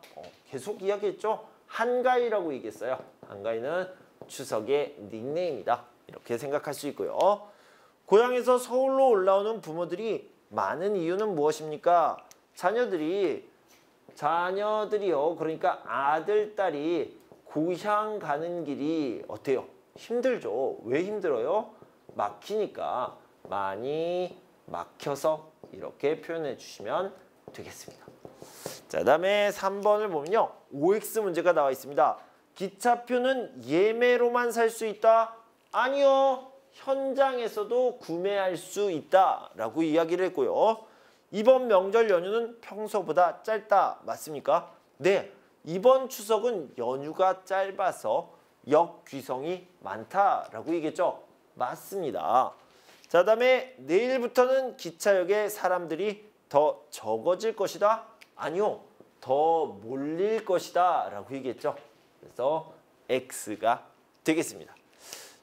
계속 이야기했죠. 한가위라고 얘기했어요. 한가위는 추석의 닉네임이다. 이렇게 생각할 수 있고요. 고향에서 서울로 올라오는 부모들이 많은 이유는 무엇입니까? 자녀들이요. 그러니까 아들, 딸이 고향 가는 길이 어때요? 힘들죠. 왜 힘들어요? 막히니까. 많이 막혀서 이렇게 표현해 주시면 되겠습니다. 자, 그다음에 3번을 보면요. OX 문제가 나와 있습니다. 기차표는 예매로만 살 수 있다? 아니요. 현장에서도 구매할 수 있다라고 이야기를 했고요. 이번 명절 연휴는 평소보다 짧다. 맞습니까? 네. 이번 추석은 연휴가 짧아서 역귀성이 많다라고 얘기했죠. 맞습니다. 자, 그다음에 내일부터는 기차역에 사람들이 더 적어질 것이다? 아니요. 더 몰릴 것이다 라고 얘기했죠. 그래서 X가 되겠습니다.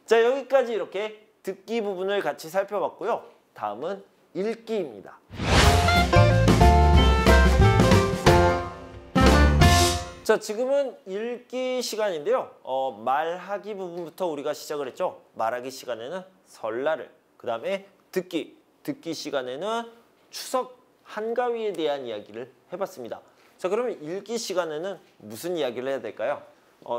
자, 여기까지 이렇게 듣기 부분을 같이 살펴봤고요. 다음은 읽기입니다. 자, 지금은 읽기 시간인데요. 말하기 부분부터 우리가 시작을 했죠. 말하기 시간에는 설날을, 그 다음에 듣기 시간에는 추석 한가위에 대한 이야기를 해봤습니다. 자, 그러면 읽기 시간에는 무슨 이야기를 해야 될까요?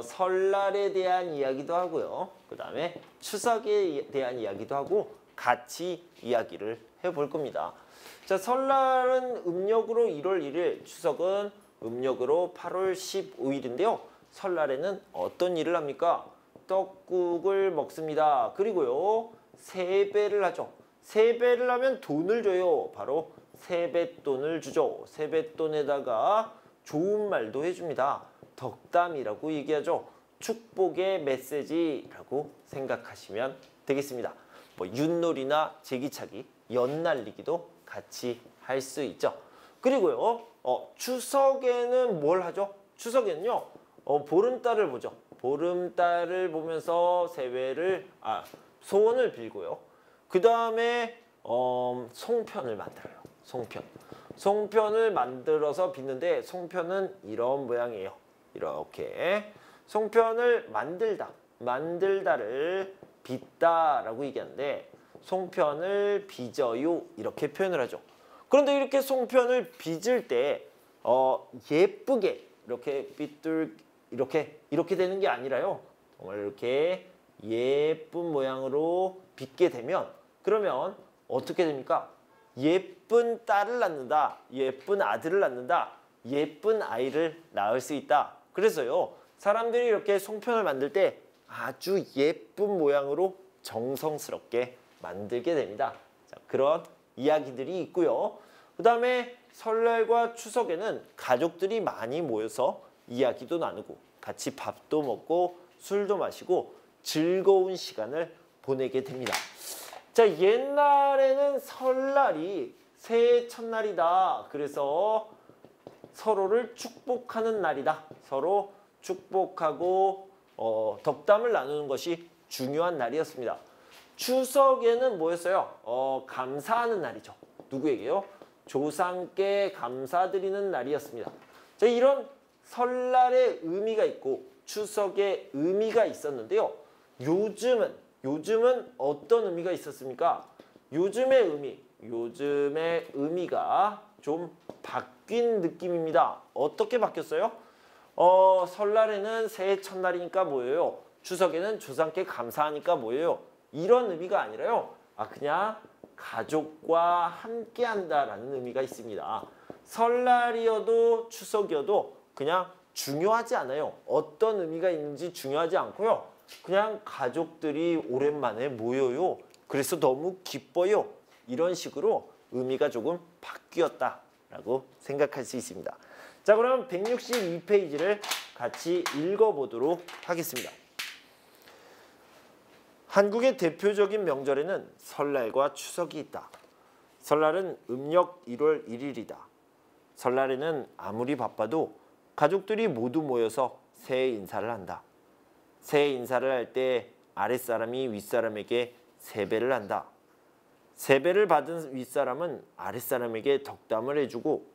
설날에 대한 이야기도 하고요. 그 다음에 추석에 대한 이야기도 하고 같이 이야기를 해볼 겁니다. 자, 설날은 음력으로 1월 1일, 추석은 음력으로 8월 15일인데요. 설날에는 어떤 일을 합니까? 떡국을 먹습니다. 그리고요, 세배를 하죠. 세배를 하면 돈을 줘요. 바로 세뱃돈을 주죠. 세뱃돈에다가 좋은 말도 해줍니다. 덕담이라고 얘기하죠. 축복의 메시지라고 생각하시면 되겠습니다. 뭐 윷놀이나 제기차기, 연날리기도 같이 할 수 있죠. 그리고요, 추석에는 뭘 하죠? 추석에는요, 보름달을 보죠. 보름달을 보면서 소원을 빌고요. 그 다음에 송편을 만들어요. 송편을 만들어서 빚는데, 송편은 이런 모양이에요. 이렇게 송편을 만들다를 빚다라고 얘기하는데, 송편을 빚어요 이렇게 표현을 하죠. 그런데 이렇게 송편을 빚을 때 예쁘게 이렇게 이렇게 되는 게 아니라요. 정말 이렇게 예쁜 모양으로 빚게 되면, 그러면 어떻게 됩니까? 예쁜 딸을 낳는다, 예쁜 아들을 낳는다, 예쁜 아이를 낳을 수 있다. 그래서요, 사람들이 이렇게 송편을 만들 때 아주 예쁜 모양으로 정성스럽게 만들게 됩니다. 자, 그런 이야기들이 있고요. 그 다음에 설날과 추석에는 가족들이 많이 모여서 이야기도 나누고 같이 밥도 먹고 술도 마시고 즐거운 시간을 보내게 됩니다. 자, 옛날에는 설날이 새해 첫날이다. 그래서 서로를 축복하는 날이다. 서로 축복하고 덕담을 나누는 것이 중요한 날이었습니다. 추석에는 뭐였어요? 감사하는 날이죠. 누구에게요? 조상께 감사드리는 날이었습니다. 자, 이런 설날의 의미가 있고 추석의 의미가 있었는데요. 요즘은 어떤 의미가 있었습니까? 요즘의 의미가 좀 바뀐 느낌입니다. 어떻게 바뀌었어요? 설날에는 새해 첫날이니까 뭐예요? 추석에는 조상께 감사하니까 뭐예요? 이런 의미가 아니라요. 그냥 가족과 함께 한다라는 의미가 있습니다. 설날이어도 추석이어도 그냥 중요하지 않아요. 어떤 의미가 있는지 중요하지 않고요. 그냥 가족들이 오랜만에 모여요. 그래서 너무 기뻐요. 이런 식으로 의미가 조금 바뀌었다라고 생각할 수 있습니다. 자, 그럼 162페이지를 같이 읽어보도록 하겠습니다. 한국의 대표적인 명절에는 설날과 추석이 있다. 설날은 음력 1월 1일이다. 설날에는 아무리 바빠도 가족들이 모두 모여서 새해 인사를 한다. 새해 인사를 할 때 아랫사람이 윗사람에게 세배를 한다. 세배를 받은 윗사람은 아랫사람에게 덕담을 해주고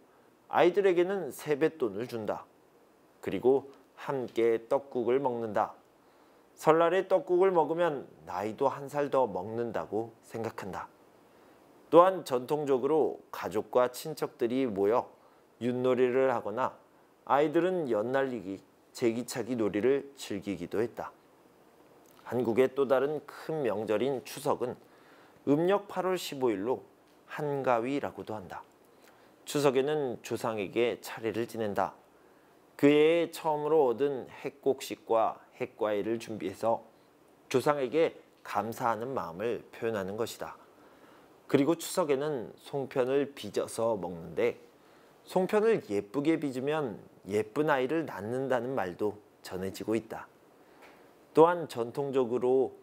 아이들에게는 세뱃돈을 준다. 그리고 함께 떡국을 먹는다. 설날에 떡국을 먹으면 나이도 한 살 더 먹는다고 생각한다. 또한 전통적으로 가족과 친척들이 모여 윷놀이를 하거나 아이들은 연날리기, 제기차기 놀이를 즐기기도 했다. 한국의 또 다른 큰 명절인 추석은 음력 8월 15일로 한가위라고도 한다. 추석에는 조상에게 차례를 지낸다. 그해에 처음으로 얻은 핵곡식과 핵과일을 준비해서 조상에게 감사하는 마음을 표현하는 것이다. 그리고 추석에는 송편을 빚어서 먹는데 송편을 예쁘게 빚으면 예쁜 아이를 낳는다는 말도 전해지고 있다. 또한 전통적으로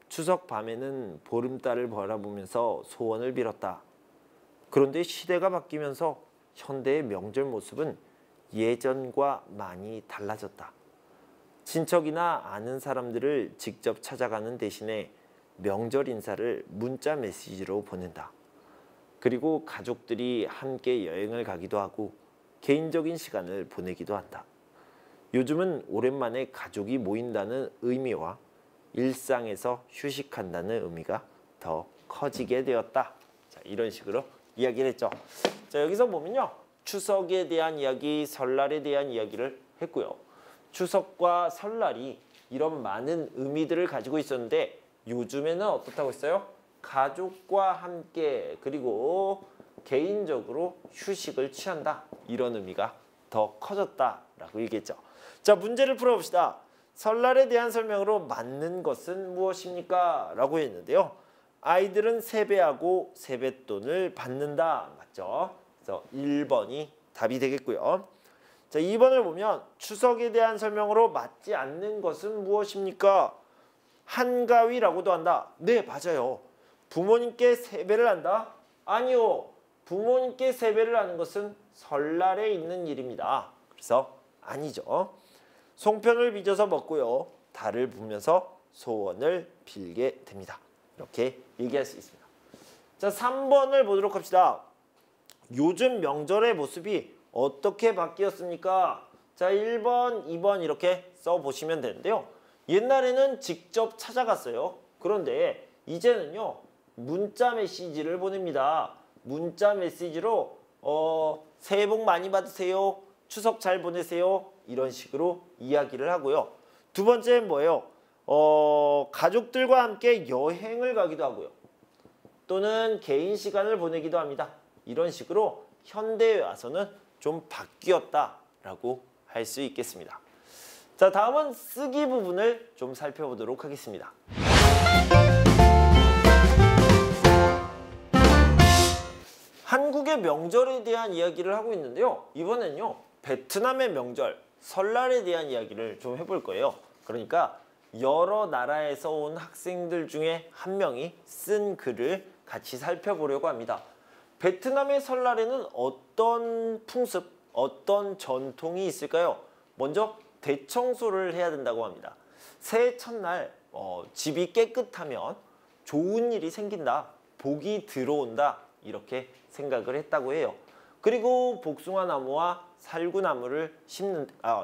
추석 밤에는 보름달을 바라보면서 소원을 빌었다. 그런데 시대가 바뀌면서 현대의 명절 모습은 예전과 많이 달라졌다. 친척이나 아는 사람들을 직접 찾아가는 대신에 명절 인사를 문자 메시지로 보낸다. 그리고 가족들이 함께 여행을 가기도 하고 개인적인 시간을 보내기도 한다. 요즘은 오랜만에 가족이 모인다는 의미와 일상에서 휴식한다는 의미가 더 커지게 되었다. 자, 이런 식으로 이야기를 했죠. 자, 여기서 보면요. 추석에 대한 이야기, 설날에 대한 이야기를 했고요. 추석과 설날이 이런 많은 의미들을 가지고 있었는데 요즘에는 어떻다고 했어요? 가족과 함께 그리고 개인적으로 휴식을 취한다. 이런 의미가 더 커졌다라고 얘기했죠. 자, 문제를 풀어봅시다. 설날에 대한 설명으로 맞는 것은 무엇입니까? 라고 했는데요. 아이들은 세배하고 세뱃돈을 받는다. 맞죠? 그래서 1번이 답이 되겠고요. 자, 2번을 보면 추석에 대한 설명으로 맞지 않는 것은 무엇입니까? 한가위라고도 한다. 네, 맞아요. 부모님께 세배를 한다? 아니요. 부모님께 세배를 하는 것은 설날에 있는 일입니다. 그래서 아니죠. 송편을 빚어서 먹고요. 달을 보면서 소원을 빌게 됩니다. 이렇게 얘기할 수 있습니다. 자, 3번을 보도록 합시다. 요즘 명절의 모습이 어떻게 바뀌었습니까? 자, 1번, 2번 이렇게 써보시면 되는데요. 옛날에는 직접 찾아갔어요. 그런데 이제는요. 문자 메시지를 보냅니다. 문자 메시지로 새해 복 많이 받으세요. 추석 잘 보내세요. 이런 식으로 이야기를 하고요. 두 번째는 뭐예요? 가족들과 함께 여행을 가기도 하고요. 또는 개인 시간을 보내기도 합니다. 이런 식으로 현대에 와서는 좀 바뀌었다라고 할 수 있겠습니다. 자, 다음은 쓰기 부분을 좀 살펴보도록 하겠습니다. 한국의 명절에 대한 이야기를 하고 있는데요. 이번엔요. 베트남의 명절, 설날에 대한 이야기를 좀 해볼 거예요. 그러니까 여러 나라에서 온 학생들 중에 한 명이 쓴 글을 같이 살펴보려고 합니다. 베트남의 설날에는 어떤 풍습, 어떤 전통이 있을까요? 먼저 대청소를 해야 된다고 합니다. 새해 첫날 집이 깨끗하면 좋은 일이 생긴다, 복이 들어온다 이렇게 생각을 했다고 해요. 그리고 복숭아나무와 살구나무를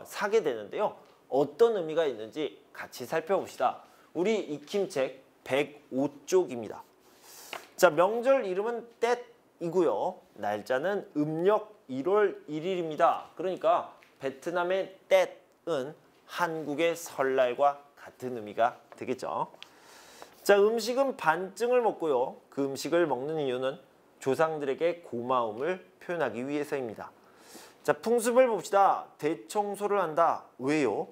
사게 되는데요. 어떤 의미가 있는지 같이 살펴봅시다. 우리 익힘책 105쪽입니다. 자, 명절 이름은 떼이고요. 날짜는 음력 1월 1일입니다. 그러니까 베트남의 떼은 한국의 설날과 같은 의미가 되겠죠. 자, 음식은 반증을 먹고요. 그 음식을 먹는 이유는 조상들에게 고마움을 표현하기 위해서입니다. 자, 풍습을 봅시다. 대청소를 한다. 왜요?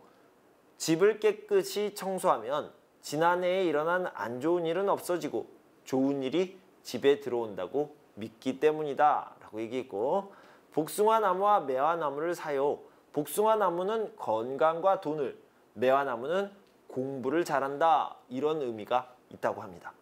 집을 깨끗이 청소하면 지난해에 일어난 안 좋은 일은 없어지고 좋은 일이 집에 들어온다고 믿기 때문이다 라고 얘기했고, 복숭아나무와 매화나무를 사요. 복숭아나무는 건강과 돈을, 매화나무는 공부를 잘한다 이런 의미가 있다고 합니다.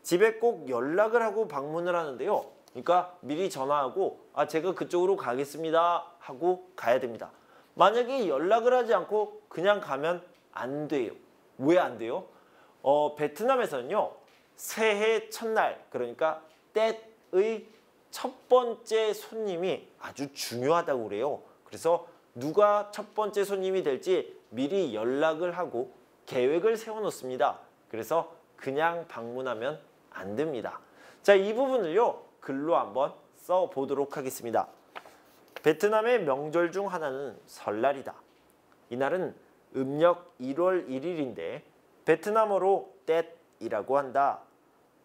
집에 꼭 연락을 하고 방문을 하는데요. 그러니까 미리 전화하고 제가 그쪽으로 가겠습니다 하고 가야 됩니다. 만약에 연락을 하지 않고 그냥 가면 안 돼요. 왜 안 돼요? 베트남에서는요. 새해 첫날, 그러니까 떼의 첫 번째 손님이 아주 중요하다고 그래요. 그래서 누가 첫 번째 손님이 될지 미리 연락을 하고 계획을 세워놓습니다. 그래서 그냥 방문하면 안 됩니다. 자, 이 부분을요 글로 한번 써보도록 하겠습니다. 베트남의 명절 중 하나는 설날이다. 이날은 음력 1월 1일인데 베트남어로 떼이라고 한다.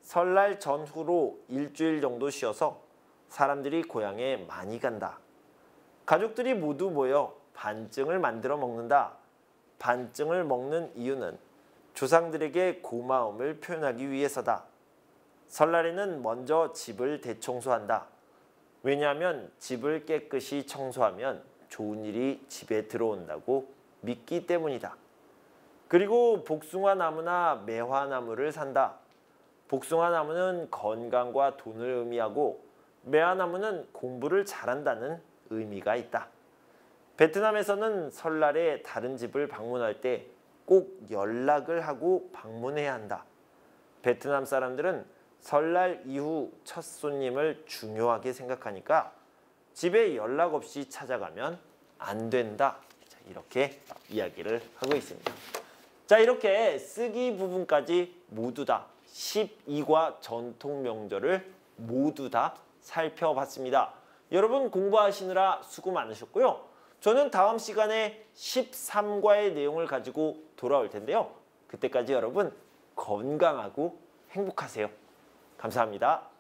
설날 전후로 일주일 정도 쉬어서 사람들이 고향에 많이 간다. 가족들이 모두 모여 반증을 만들어 먹는다. 반증을 먹는 이유는 조상들에게 고마움을 표현하기 위해서다. 설날에는 먼저 집을 대청소한다. 왜냐하면 집을 깨끗이 청소하면 좋은 일이 집에 들어온다고 믿기 때문이다. 그리고 복숭아나무나 매화나무를 산다. 복숭아나무는 건강과 돈을 의미하고 매화나무는 공부를 잘한다는 의미가 있다. 베트남에서는 설날에 다른 집을 방문할 때 꼭 연락을 하고 방문해야 한다. 베트남 사람들은 설날 이후 첫 손님을 중요하게 생각하니까 집에 연락 없이 찾아가면 안 된다. 이렇게 이야기를 하고 있습니다. 자, 이렇게 쓰기 부분까지 모두 다 12과 전통 명절을 모두 다 살펴봤습니다. 여러분 공부하시느라 수고 많으셨고요. 저는 다음 시간에 13과의 내용을 가지고 돌아올 텐데요. 그때까지 여러분 건강하고 행복하세요. 감사합니다.